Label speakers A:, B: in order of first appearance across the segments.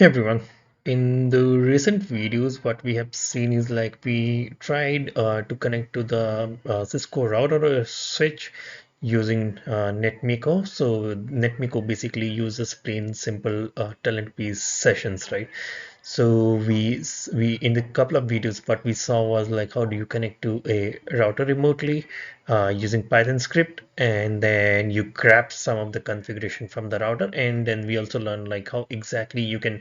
A: Hey everyone. In the recent videos, what we have seen is like we tried to connect to the Cisco router or switch using Netmiko. So Netmiko basically uses plain simple Telnet-based sessions, right? So we in the couple of videos, what we saw was like how do you connect to a router remotely using PythonScript, and then you grab some of the configuration from the router, and then we also learned like how exactly you can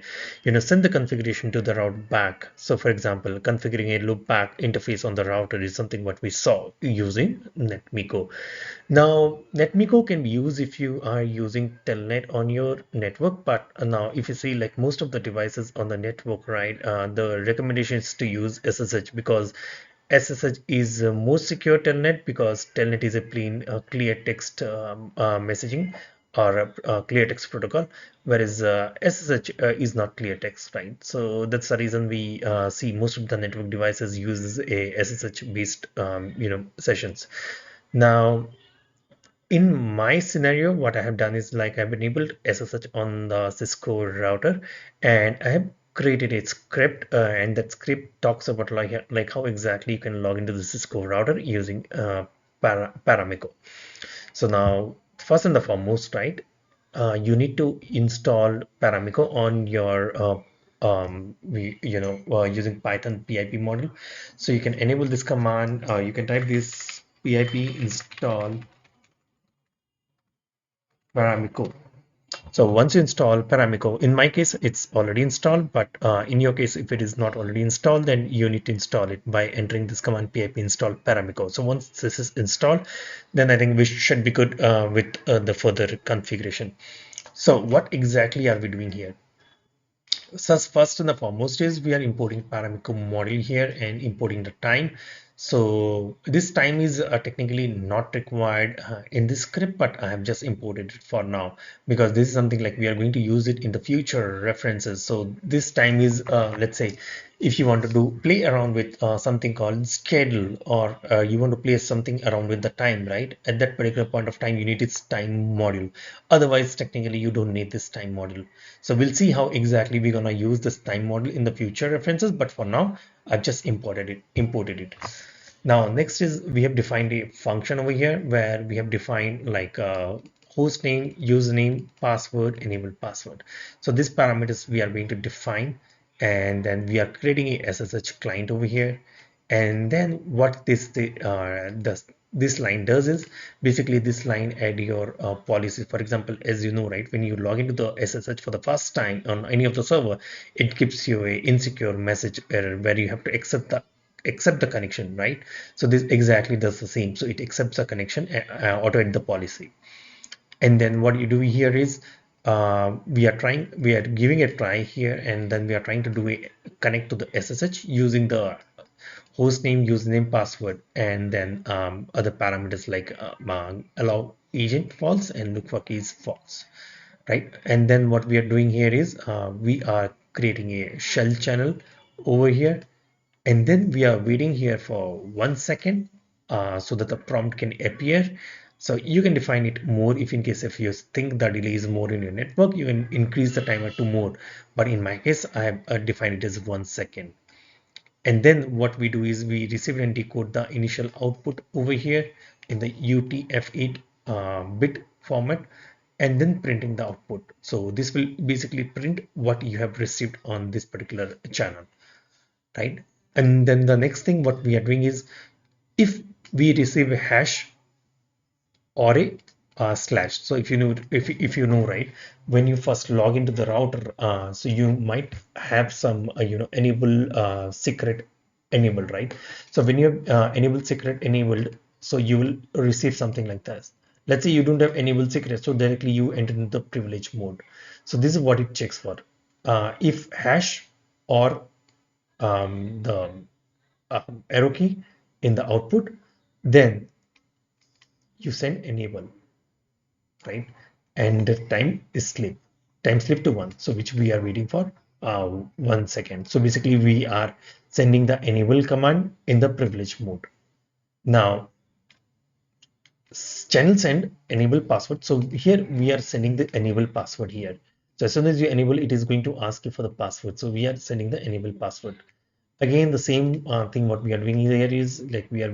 A: send the configuration to the route back. So for example, configuring a loopback interface on the router is something what we saw using Netmiko. Now, Netmiko can be used if you are using Telnet on your network, but now if you see like most of the devices on the network, right, the recommendation is to use SSH because SSH is more secure Telnet because Telnet is a plain clear text messaging or a clear text protocol, whereas SSH is not clear text, right? So that's the reason we see most of the network devices uses a SSH based sessions. Now, in my scenario, what I have done is like I've enabled SSH on the Cisco router, and I have created a script, and that script talks about like how exactly you can log into the Cisco router using Paramiko. So now, first and the foremost, right, you need to install Paramiko on your using Python PIP module. So you can enable this command. You can type this pip install Paramiko. So once you install Paramiko, in my case, it's already installed, but in your case, if it is not already installed, then you need to install it by entering this command pip install Paramiko. So once this is installed, then I think we should be good with the further configuration. So what exactly are we doing here? So first and the foremost is we are importing Paramiko model here and importing the time. So this time is technically not required in this script, but I have just imported it for now because this is something like we are going to use it in the future references. So this time is, let's say, if you want to do play around with something called schedule, or you want to play something around with the time, right? At that particular point of time, you need its time module. Otherwise, technically, you don't need this time module. So we'll see how exactly we're gonna use this time model in the future references. But for now, I've just imported it. Now, next is we have defined a function over here where we have defined like host name, username, password, enabled password. So these parameters we are going to define, and then we are creating a SSH client over here. And then what this line does is basically this line add your policy. For example, as you know, right, when you log into the SSH for the first time on any of the server, it gives you a insecure message error where you have to accept the connection, right? So this exactly does the same. So it accepts the connection, auto add the policy. And then what you do here is we are giving a try here, and then we are trying to do a connect to the SSH using the host name, username, password, and then other parameters like allow agent false and look for keys false, right? And then what we are doing here is we are creating a shell channel over here, and then we are waiting here for 1 second so that the prompt can appear. So you can define it more if in case if you think the delay is more in your network, you can increase the timer to more. But in my case, I have defined it as 1 second. And then what we do is we receive and decode the initial output over here in the UTF-8 bit format, and then printing the output. So this will basically print what you have received on this particular channel, right? And then the next thing what we are doing is if we receive a hash or a slash. So if you know, right, when you first log into the router, so you might have some enable secret enabled, right? So when you have enable secret enabled, so you will receive something like this. Let's say you don't have enabled secret, so directly you enter into the privilege mode. So this is what it checks for. If hash or the arrow key in the output, then you send enable, right? And the time slip to 1, so which we are waiting for 1 second. So basically we are sending the enable command in the privilege mode. Now channel send enable password. So here we are sending the enable password here. So as soon as you enable, it is going to ask you for the password. So we are sending the enable password. Again, the same thing what we are doing here is like we are,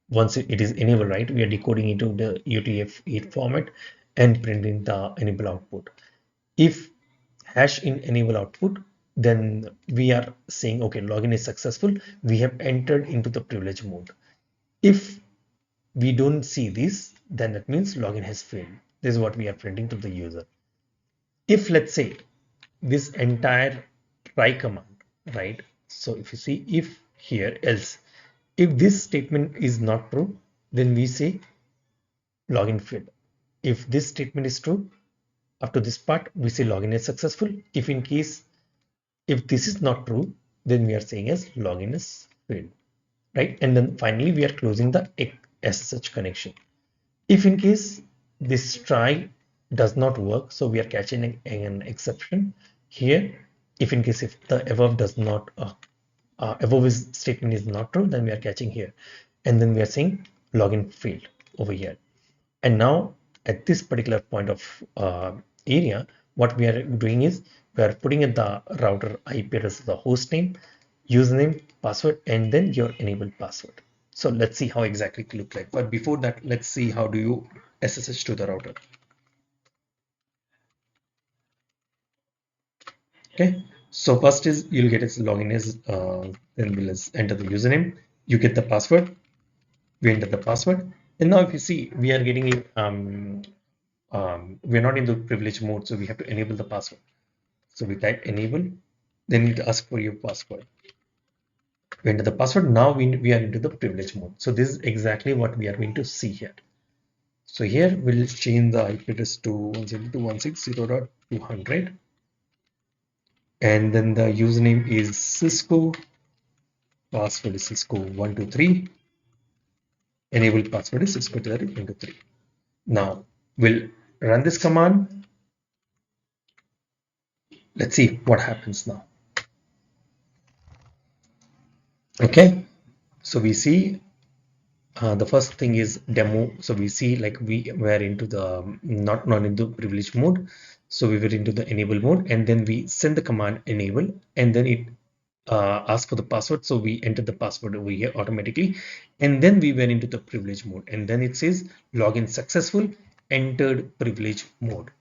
A: once it is enabled, right, we are decoding into the UTF-8 format and printing the enable output. If hash in enable output, then we are saying, okay, login is successful. We have entered into the privilege mode. If we don't see this, then that means login has failed. This is what we are printing to the user. If let's say this entire try command, right? So if you see if here else, if this statement is not true, then we say login failed. If this statement is true, up to this part, we say login is successful. If in case, if this is not true, then we are saying as login is failed, right? And then finally, we are closing the SSH connection. If in case this try does not work, so we are catching an exception here. If in case if the above does not above statement is not true, then we are catching here, and then we are saying login failed over here. And now at this particular point of area, what we are doing is we are putting in the router IP address, the host name, username, password, and then your enabled password. So let's see how exactly it look like. But before that, let's see how do you SSH to the router. Okay. So first is you'll get its login as then we'll enter the username. You get the password. We enter the password. And now if you see, we are getting it. We're not in the privilege mode, so we have to enable the password. So we type enable, then it asks for your password. We enter the password. Now we are into the privilege mode. So this is exactly what we are going to see here. So here we'll change the IP address to 172.160.200, and then the username is Cisco, password is Cisco123, enabled password is Cisco123. Now we'll run this command. Let's see what happens now. Okay, so we see the first thing is demo. So we see like we were into the not into privilege mode. So we were into the enable mode, and then we send the command enable, and then it asks for the password. So we enter the password over here automatically, and then we went into the privilege mode, and then it says login successful, entered privilege mode.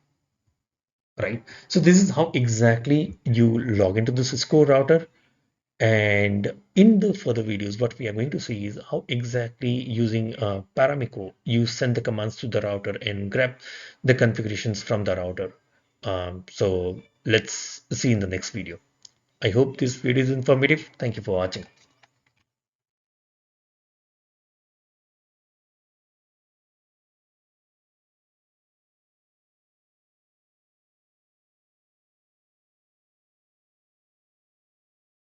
A: Right. So this is how exactly you log into the Cisco router. And in the further videos, what we are going to see is how exactly using Paramiko, you send the commands to the router and grab the configurations from the router. So let's see in the next video. I hope this video is informative. Thank you for watching.